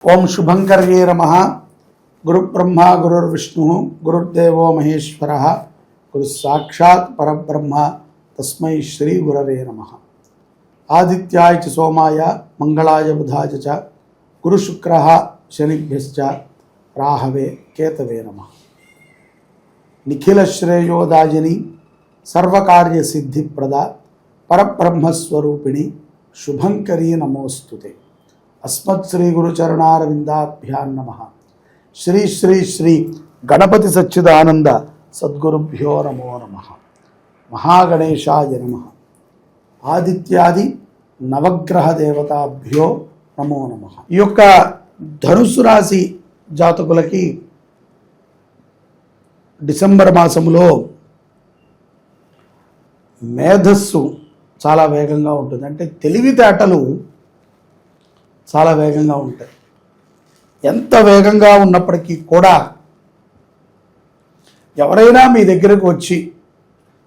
ओम शुभंकर्ये नमः। गुरु ब्रह्मा गुरुर्विष्णु गुरुर्देवो महेश्वरः गुरु साक्षात् परब्रह्म तस्मै श्री गुरवे नमः। आदित्याय च सोमाय मंगलाय बुधाय च गुरु शुक्रः शनिभ्यश्च राहवे केतवे नमः। निखिल श्रेयोदायिनी सर्वकार्य सिद्धिप्रदा परब्रह्म स्वरूपिणी शुभंकरी नमोस्तुते। अस्मत् श्री गुरुचरणारविंदाभ्यां नमः। श्री श्री श्री गणपति सच्चिदानंद सद्गुरुभ्यो नमो नमः। महागणेशाय नमः। आदित्यादि नवग्रह देवताभ्यो नमो नमः। ఈ యొక్క ధనుస్సు రాశి జాతకులకి డిసెంబర్ మాసంలో మేధస్సు చాలా వేగంగా ఉంటుంది. అంటే తెలివితేటలు చాలా వేగంగా ఉంటాయి. ఎంత వేగంగా ఉన్నప్పటికీ కూడా ఎవరైనా మీ దగ్గరకు వచ్చి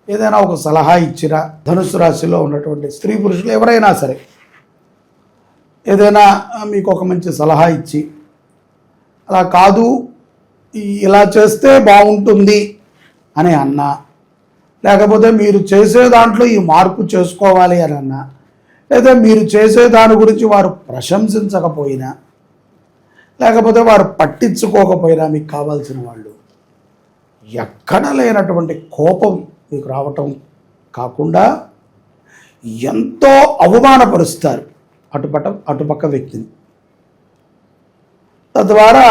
ఏదైనా ఒక సలహా ఇచ్చినా, ధనుస్సు రాశిలో ఉన్నటువంటి స్త్రీ పురుషులు ఎవరైనా సరే ఏదైనా మీకు ఒక మంచి సలహా ఇచ్చి అలా కాదు ఇలా చేస్తే బాగుంటుంది అని అన్నా, లేకపోతే మీరు చేసే దాంట్లో ఈ మార్పు చేసుకోవాలి అని అన్నా, లేదా మీరు చేసే దాని గురించి వారు ప్రశంసించకపోయినా, లేకపోతే వారు పట్టించుకోకపోయినా మీకు కావాల్సిన వాళ్ళు ఎక్కడ లేనటువంటి కోపం మీకు రావటం కాకుండా ఎంతో అవమానపరుస్తారు అటుపక్క వ్యక్తిని. తద్వారా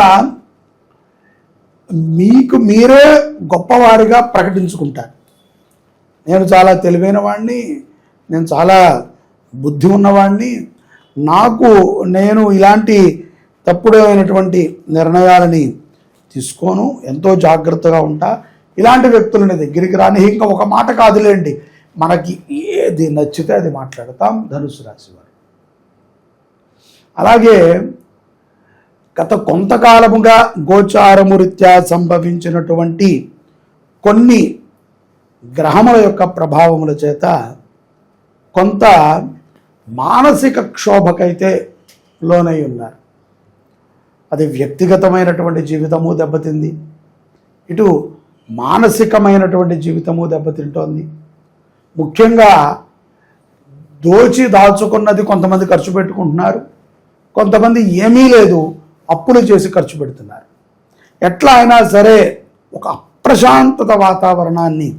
మీకు మీరే గొప్పవారిగా ప్రకటించుకుంటారు. నేను చాలా తెలివైన వాడిని, నేను చాలా బుద్ధి ఉన్నవాడిని, నేను ఇలాంటి తప్పుడైనటువంటి నిర్ణయాలని తీసుకోను, ఎంతో జాగ్రత్తగా ఉంటా, ఇలాంటి వ్యక్తులని దగ్గరికి రాని. ఇంకా ఒక మాట కాదులేండి, మనకి ఏది నచ్చితే అది మాట్లాడతాం ధనుసు రాశి వారు. అలాగే గత కొంతకాలముగా గోచారము రీత్యా సంభవించినటువంటి కొన్ని గ్రహముల యొక్క ప్రభావముల చేత కొంత మానసిక క్షోభకైతే లోనై ఉన్నారు. అది వ్యక్తిగతమైనటువంటి జీవితము దెబ్బతింది, ఇటు మానసికమైనటువంటి జీవితము దెబ్బతింటోంది. ముఖ్యంగా దాచుకున్నది కొంతమంది ఖర్చు పెట్టుకుంటున్నారు, కొంతమంది ఏమీ లేదు అప్పులు చేసి ఖర్చు పెడుతున్నారు. ఎట్లా అయినా సరే ఒక అప్రశాంతత వాతావరణాన్ని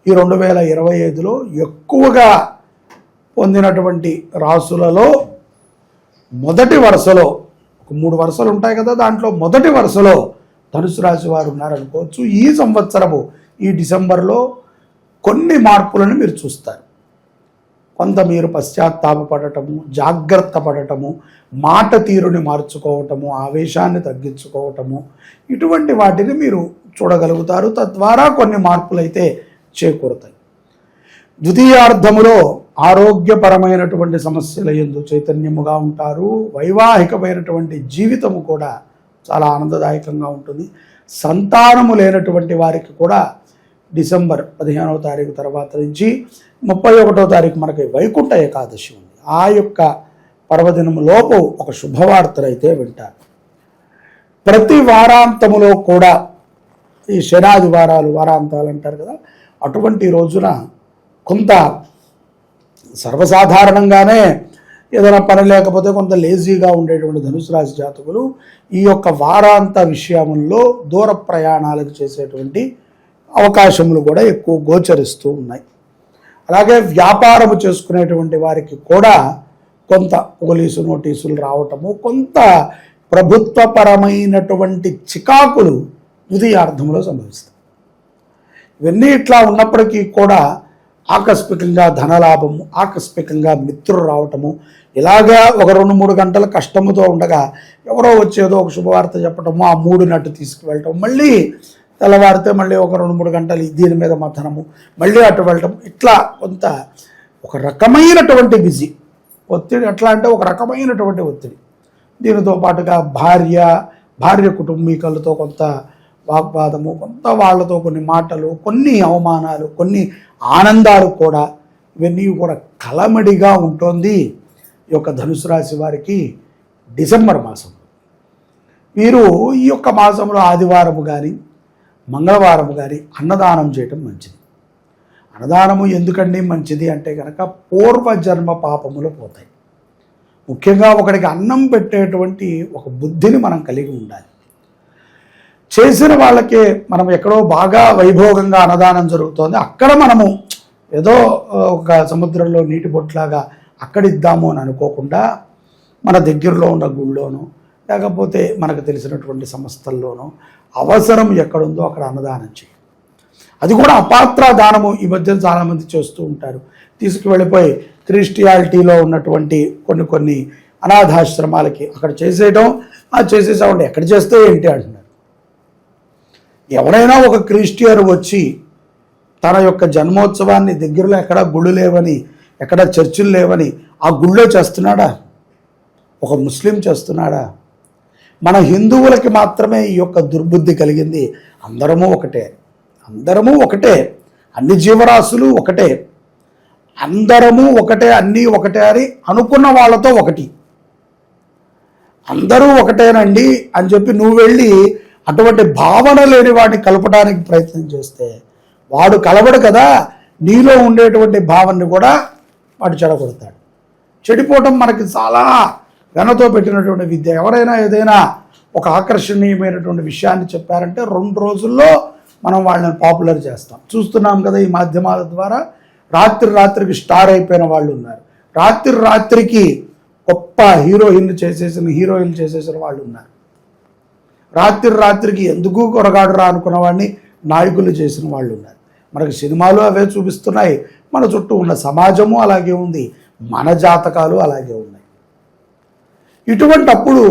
ఈ 2025లో ఎక్కువగా పొందినటువంటి రాసులలో మొదటి వరుసలో, ఒక 3 వరుసలు ఉంటాయి కదా, దాంట్లో మొదటి వరుసలో ధనుసు రాశి వారు ఉన్నారనుకోవచ్చు. ఈ సంవత్సరము ఈ డిసెంబర్లో కొన్ని మార్పులను మీరు చూస్తారు. కొంత మీరు పశ్చాత్తాపడటము, జాగ్రత్త పడటము, మాట తీరుని మార్చుకోవటము, ఆవేశాన్ని తగ్గించుకోవటము, ఇటువంటి వాటిని మీరు చూడగలుగుతారు. తద్వారా కొన్ని మార్పులు అయితే చేకూరుతాయి. ద్వితీయార్థములో ఆరోగ్యపరమైనటువంటి సమస్యల యందు చైతన్యముగా ఉంటారు. వైవాహికమైనటువంటి జీవితము కూడా చాలా ఆనందదాయకంగా ఉంటుంది. సంతానము లేనటువంటి వారికి కూడా డిసెంబర్ 15వ తారీఖు తర్వాత నుంచి 31వ తారీఖు మనకి వైకుంఠ ఏకాదశి ఉంది. ఆ యొక్క పర్వదినము లోపు ఒక శుభవార్తలు అయితే వింటారు. ప్రతి వారాంతములో కూడా ఈ శనాది వారాంతాలు అంటారు కదా, అటువంటి రోజున కొంత సర్వసాధారణంగానే ఏదైనా పని లేకపోతే కొంత లేజీగా ఉండేటువంటి ధనుసు రాశి జాతకులు ఈ యొక్క వారాంత విషయముల్లో దూర ప్రయాణాలకు చేసేటువంటి అవకాశములు కూడా ఎక్కువ గోచరిస్తూ ఉన్నాయి. అలాగే వ్యాపారము చేసుకునేటువంటి వారికి కూడా కొంత పోలీసు నోటీసులు రావటము, కొంత ప్రభుత్వపరమైనటువంటి చికాకులు ద్వితీయార్థంలో సంభవిస్తాయి. ఇవన్నీ ఇట్లా ఉన్నప్పటికీ కూడా ఆకస్మికంగా ధనలాభము, ఆకస్మికంగా మిత్రులు రావటము, ఇలాగా ఒక 2-3 గంటల కష్టముతో ఉండగా ఎవరో వచ్చేదో ఒక శుభవార్త చెప్పటము, ఆ మూడునట్టు తీసుకువెళ్ళటం, మళ్ళీ తెల్లవారితే మళ్ళీ ఒక 2-3 గంటలు దీని మీద మథనము, మళ్ళీ అటు వెళ్ళటం, ఇట్లా కొంత ఒక రకమైనటువంటి బిజీ ఒత్తిడి. ఎట్లా అంటే ఒక రకమైనటువంటి ఒత్తిడి. దీనితో పాటుగా భార్య కుటుంబీకులతో కొంత వాగ్వాదము, కొంత వాళ్ళతో కొన్ని మాటలు, కొన్ని అవమానాలు, కొన్ని ఆనందాలు కూడా, ఇవన్నీ కూడా కలమడిగా ఉంటుంది ఈ యొక్క ధనుసు రాశి వారికి డిసెంబర్ మాసం. వీరు ఈ యొక్క మాసంలో ఆదివారము కానీ మంగళవారము కానీ అన్నదానం చేయటం మంచిది. అన్నదానము ఎందుకండి మంచిది అంటే కనుక పూర్వజన్మ పాపములు పోతాయి. ముఖ్యంగా ఒకడికి అన్నం పెట్టేటువంటి ఒక బుద్ధిని మనం కలిగి ఉండాలి. చేసిన వాళ్ళకే మనం ఎక్కడో బాగా వైభోగంగా అన్నదానం జరుగుతోంది, అక్కడ మనము ఏదో ఒక సముద్రంలో నీటి బొట్లాగా అక్కడిద్దాము అని అనుకోకుండా మన దగ్గరలో ఉన్న గుళ్ళోనో లేకపోతే మనకు తెలిసినటువంటి సంస్థల్లోనో అవసరం ఎక్కడుందో అక్కడ అన్నదానం చేయాలి. అది కూడా అపాత్ర దానము ఈ మధ్య చాలామంది చేస్తూ ఉంటారు. తీసుకువెళ్ళిపోయి క్రిస్టియాలిటీలో ఉన్నటువంటి కొన్ని అనాథాశ్రమాలకి అక్కడ చేసేయడం, చేసేసామంటే ఎక్కడ చేస్తే ఏంటి అంటున్నారు. ఎవరైనా ఒక క్రిస్టియన్ వచ్చి తన యొక్క జన్మోత్సవాన్ని దగ్గరలో ఎక్కడ గుళ్ళు లేవని, ఎక్కడ చర్చిలు లేవని ఆ గుళ్ళో చేస్తున్నాడా? ఒక ముస్లిం చేస్తున్నాడా? మన హిందువులకి మాత్రమే ఈ యొక్క దుర్బుద్ధి కలిగింది. అందరము ఒకటే, అందరము ఒకటే, అన్ని జీవరాశులు ఒకటే, అందరము ఒకటే, అన్నీ ఒకటే అని అనుకున్న వాళ్ళతో ఒకటి. అందరూ ఒకటేనండి అని చెప్పి నువ్వు వెళ్ళి అటువంటి భావన లేని వాడిని కలపడానికి ప్రయత్నం చేస్తే వాడు కలవడు కదా, నీలో ఉండేటువంటి భావనని కూడా వాడు చెడగొడతాడు. చెడిపోవటం మనకి చాలా ఘనతో పెట్టినటువంటి విద్య. ఎవరైనా ఏదైనా ఒక ఆకర్షణీయమైనటువంటి విషయాన్ని చెప్పారంటే 2 రోజుల్లో మనం వాళ్ళని పాపులర్ చేస్తాం. చూస్తున్నాం కదా ఈ మాధ్యమాల ద్వారా. రాత్రికి స్టార్ అయిపోయిన వాళ్ళు ఉన్నారు, రాత్రికి గొప్ప హీరోయిన్లు చేసేసిన వాళ్ళు ఉన్నారు, రాత్రికి ఎందుకు కొరగాడురా అనుకున్న వాడిని నాయకులు చేసిన వాళ్ళు ఉన్నారు. మనకు సినిమాలు అవే చూపిస్తున్నాయి, మన చుట్టూ ఉన్న సమాజము అలాగే ఉంది, మన జాతకాలు అలాగే ఉన్నాయి. ఇటువంటప్పుడు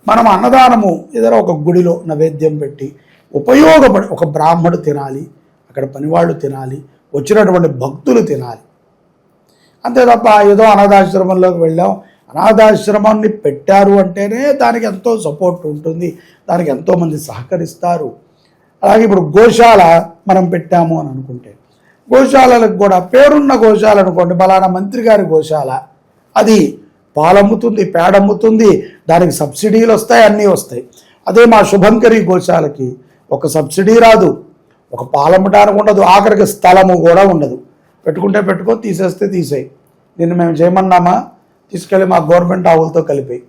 మనం అన్నదానము ఏదైనా ఒక గుడిలో నైవేద్యం పెట్టి ఉపయోగపడి ఒక బ్రాహ్మడు తినాలి, అక్కడ పనివాళ్ళు తినాలి, వచ్చినటువంటి భక్తులు తినాలి. అంతే తప్ప ఏదో అనాథాశ్రమంలోకి వెళ్ళాం, అనాథాశ్రమాన్ని పెట్టారు అంటేనే దానికి ఎంతో సపోర్ట్ ఉంటుంది, దానికి ఎంతోమంది సహకరిస్తారు. అలాగే ఇప్పుడు గోశాల మనం పెట్టాము అని అనుకుంటే, గోశాలకు కూడా పేరున్న గోశాల అనుకోండి, బలానా మంత్రి గారి గోశాల, అది పాలమ్ముతుంది, పేడమ్ముతుంది, దానికి సబ్సిడీలు వస్తాయి, అన్నీ వస్తాయి. అదే మా శుభంకరి గోశాలకి ఒక సబ్సిడీ రాదు, ఒక పాలమ్మటానికి ఉండదు, ఆఖరికి స్థలము కూడా ఉండదు. పెట్టుకుంటే పెట్టుకో, తీసేస్తే తీసేయి. నిన్ను మేము చేయమన్నామా? తీసుకెళ్ళి మా గవర్నమెంట్ ఆవులతో కలిపాయి.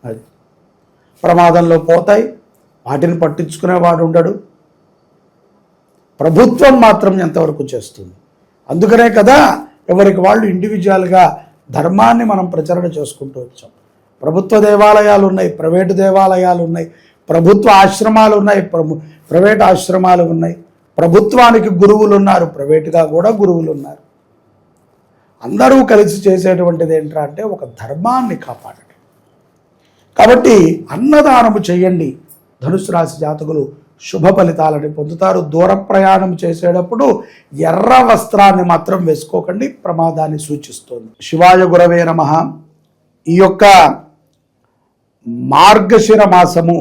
అది ప్రమాదంలో పోతాయి, వాటిని పట్టించుకునేవాడు ఉండడు. ప్రభుత్వం మాత్రం ఎంతవరకు చేస్తుంది? అందుకనే కదా ఎవరికి వాళ్ళు ఇండివిజువల్గా ధర్మాన్ని మనం ప్రచారణ చేసుకుంటూ వచ్చాం. ప్రభుత్వ దేవాలయాలు ఉన్నాయి, ప్రైవేటు దేవాలయాలు ఉన్నాయి, ప్రభుత్వ ఆశ్రమాలు ఉన్నాయి, ప్రైవేట్ ఆశ్రమాలు ఉన్నాయి. ప్రభుత్వానికి గురువులు ఉన్నారు, ప్రైవేటుగా కూడా గురువులు ఉన్నారు. అందరూ కలిసి చేసేటువంటిది ఏంట్రా అంటే ఒక ధర్మాన్ని కాపాడటం. కాబట్టి అన్నదానము చేయండి. ధనుసు రాశి జాతకులు శుభ ఫలితాలని పొందుతారు. దూర ప్రయాణం చేసేటప్పుడు ఎర్ర వస్త్రాన్ని మాత్రం వేసుకోకండి, ప్రమాదాన్ని సూచిస్తోంది. శివాయ గురవే నమః. ఈ యొక్క మార్గశిర మాసము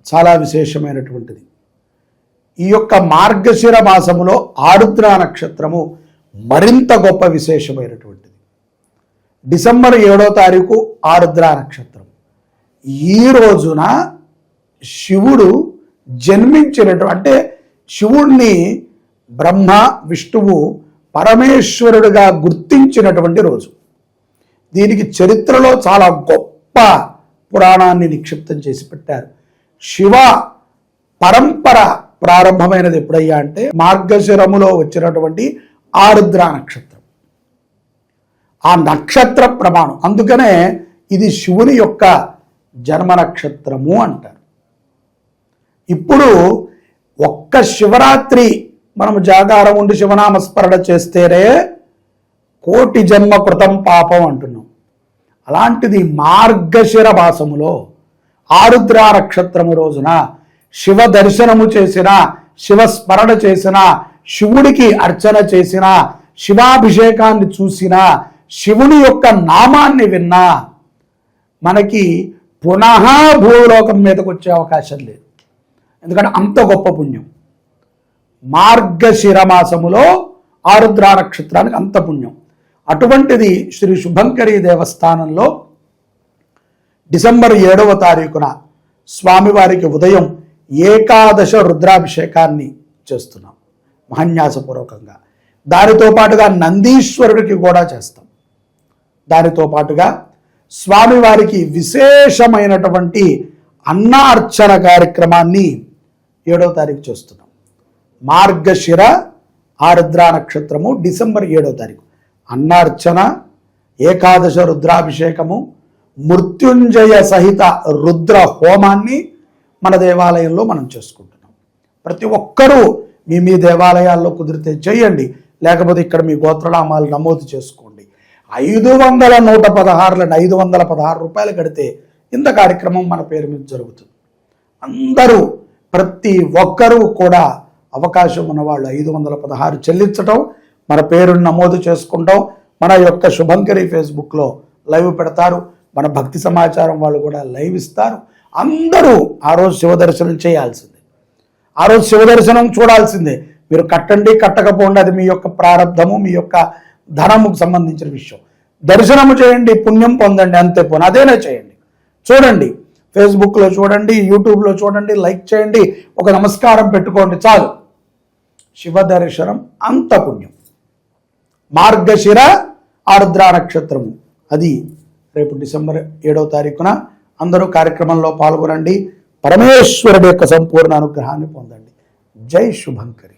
చాలా విశేషమైనటువంటిది. ఈ యొక్క మార్గశిర మాసములో ఆరుద్ర నక్షత్రము మరింత గొప్ప విశేషమైనటువంటిది. డిసెంబర్ 7వ తారీఖు ఆరుద్ర నక్షత్రం. ఈ రోజున శివుడు జన్మించినటువంటి, అంటే శివుణ్ణి బ్రహ్మ విష్ణువు పరమేశ్వరుడిగా గుర్తించినటువంటి రోజు. దీనికి చరిత్రలో చాలా గొప్ప పురాణాన్ని నిక్షిప్తం చేసి పెట్టారు. శివ పరంపర ప్రారంభమైనది ఎప్పుడయ్యా అంటే మార్గశిరములో వచ్చినటువంటి ఆరుద్ర నక్షత్రం. ఆ నక్షత్ర ప్రమాణం, అందుకనే ఇది శివుని యొక్క జన్మ నక్షత్రము అంటారు. ఇప్పుడు ఒక్క శివరాత్రి మనము జాగారం ఉండి శివనామస్మరణ చేస్తేనే 1,000,000 జన్మ కృతం పాపం అంటున్నాం. అలాంటిది మార్గశిర మాసములో ఆరుద్ర నక్షత్రము రోజున శివ దర్శనము చేసిన, శివస్మరణ చేసిన, శివుడికి అర్చన చేసిన, శివాభిషేకాన్ని చూసిన, శివుని యొక్క నామాన్ని విన్నా మనకి పునః భూలోకం మీదకి వచ్చే అవకాశం లేదు. ఎందుకంటే అంత గొప్ప పుణ్యం. మార్గశిర మాసములో ఆరుద్ర నక్షత్రానికి అంత పుణ్యం. అటువంటిది శ్రీ శుభంకరి దేవస్థానంలో డిసెంబర్ 7వ తారీఖున స్వామివారికి ఉదయం ఏకాదశ రుద్రాభిషేకాన్ని చేస్తున్నాం మహాన్యాసపూర్వకంగా. దానితో పాటుగా నందీశ్వరుడికి కూడా చేస్తాం. దానితో పాటుగా స్వామివారికి విశేషమైనటువంటి అన్నార్చన కార్యక్రమాన్ని 7వ తారీఖు చేస్తున్నాం. మార్గశిర ఆరుద్ర నక్షత్రము డిసెంబర్ 7వ తారీఖు అన్నార్చన, ఏకాదశ రుద్రాభిషేకము, మృత్యుంజయ సహిత రుద్ర హోమాన్ని మన దేవాలయంలో మనం చేసుకుంటున్నాం. ప్రతి ఒక్కరూ మీ దేవాలయాల్లో కుదిరితే చేయండి, లేకపోతే ఇక్కడ మీ గోత్రనామాలు నమోదు చేసుకోండి. 516 516 రూపాయలు కడితే ఇంత కార్యక్రమం మన పేరు మీద జరుగుతుంది. అందరూ ప్రతి ఒక్కరూ కూడా అవకాశం ఉన్నవాళ్ళు 516 చెల్లించటం, మన పేరుని నమోదు చేసుకుంటాం. మన యొక్క శుభంకరి ఫేస్బుక్లో లైవ్ పెడతారు, మన భక్తి సమాచారం వాళ్ళు కూడా లైవ్ ఇస్తారు. అందరూ ఆ రోజు శివదర్శనం చేయాల్సిందే, ఆ రోజు శివదర్శనం చూడాల్సిందే. మీరు కట్టండి కట్టకపోండి, అది మీ యొక్క ప్రారంధము, మీ యొక్క ధనముకు సంబంధించిన విషయం. దర్శనము చేయండి, పుణ్యం పొందండి, అంతే పోను అదేనే చేయండి. చూడండి, ఫేస్బుక్లో చూడండి, యూట్యూబ్లో చూడండి, లైక్ చేయండి, ఒక నమస్కారం పెట్టుకోండి, చాలు. శివ దర్శనం అంత పుణ్యం. మార్గశిర ఆరుద్ర నక్షత్రము అది రేపు డిసెంబర్ 7వ తారీఖున. అందరూ కార్యక్రమంలో పాల్గొనండి, పరమేశ్వరుడి యొక్క సంపూర్ణ అనుగ్రహాన్ని పొందండి. జై శుభంకరి.